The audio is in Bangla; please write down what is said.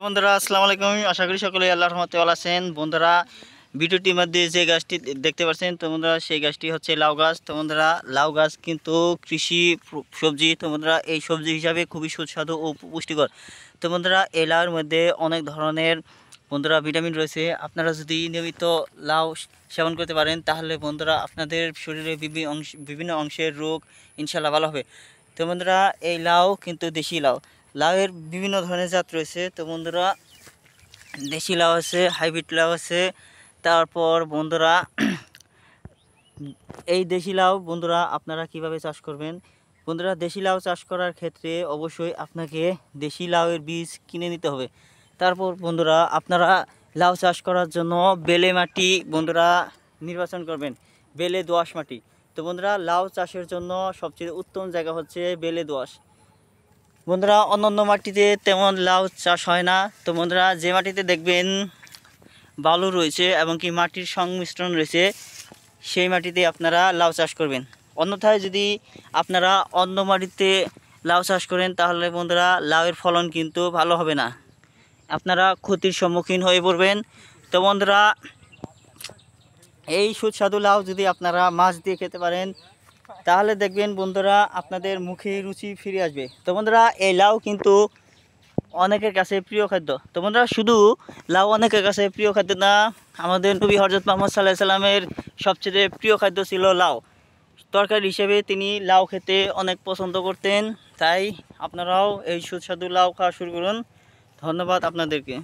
বন্ধুরা আসসালামু আলাইকুম। আশা করি সকলেই আল্লাহর রহমতে ভালো আছেন। বন্ধুরা ভিডিওটির মধ্যে যে গাছটি দেখতে পাচ্ছেন তো বন্ধুরা সেই গাছটি হচ্ছে লাউ গাছ। তো বন্ধুরা লাউ গাছ কিন্তু কৃষি সবজি। তো বন্ধুরা এই সবজি হিসাবে খুবই সুস্বাদু ও পুষ্টিকর। তো বন্ধুরা এই লাউয়ের মধ্যে অনেক ধরনের বন্ধুরা ভিটামিন রয়েছে। আপনারা যদি নিয়মিত লাউ সেবন করতে পারেন তাহলে বন্ধুরা আপনাদের শরীরে বিভিন্ন অংশের রোগ ইনশাল্লাহ ভালো হবে। তো বন্ধুরা এই লাউ কিন্তু দেশি লাউ। লাউয়ের বিভিন্ন ধরনের জাত রয়েছে। তো বন্ধুরা দেশি লাউ আছে, হাইব্রিড লাউ আছে। তারপর বন্ধুরা এই দেশি লাউ বন্ধুরা আপনারা কিভাবে চাষ করবেন? বন্ধুরা দেশি লাউ চাষ করার ক্ষেত্রে অবশ্যই আপনাকে দেশি লাউয়ের বীজ কিনে নিতে হবে। তারপর বন্ধুরা আপনারা লাউ চাষ করার জন্য বেলে মাটি বন্ধুরা নির্বাচন করবেন, বেলে দোআঁশ মাটি। তো বন্ধুরা লাউ চাষের জন্য সবচেয়ে উত্তম জায়গা হচ্ছে বেলে দোআঁশ। বন্ধুরা অন্যান্য মাটিতে তেমন লাউ চাষ হয় না। তো বন্ধুরা যে মাটিতে দেখবেন বালু রয়েছে এবং কি মাটির সংমিশ্রণ রয়েছে সেই মাটিতে আপনারা লাউ চাষ করবেন। অন্যথায় যদি আপনারা অন্য মাটিতে লাউ চাষ করেন তাহলে বন্ধুরা লাউয়ের ফলন কিন্তু ভালো হবে না, আপনারা ক্ষতির সম্মুখীন হয়ে পড়বেন। তো বন্ধুরা এই সুস্বাদু লাউ যদি আপনারা মাছ দিয়ে খেতে পারেন তাহলে দেখবেন বন্ধুরা আপনাদের মুখে রুচি ফিরে আসবে। তো বন্ধুরা এই লাউ কিন্তু অনেকের কাছে প্রিয় খাদ্য। তো বন্ধুরা শুধু লাউ অনেকের কাছে প্রিয় খাদ্য না, আমাদের নবী হযরত মুহাম্মদ সাল্লাল্লাহু আলাইহি সাল্লামের সবচেয়ে প্রিয় খাদ্য ছিল লাউ। তরকারি হিসেবে তিনি লাউ খেতে অনেক পছন্দ করতেন। তাই আপনারাও এই সুস্বাদু লাউ খাওয়া শুরু করুন। ধন্যবাদ আপনাদেরকে।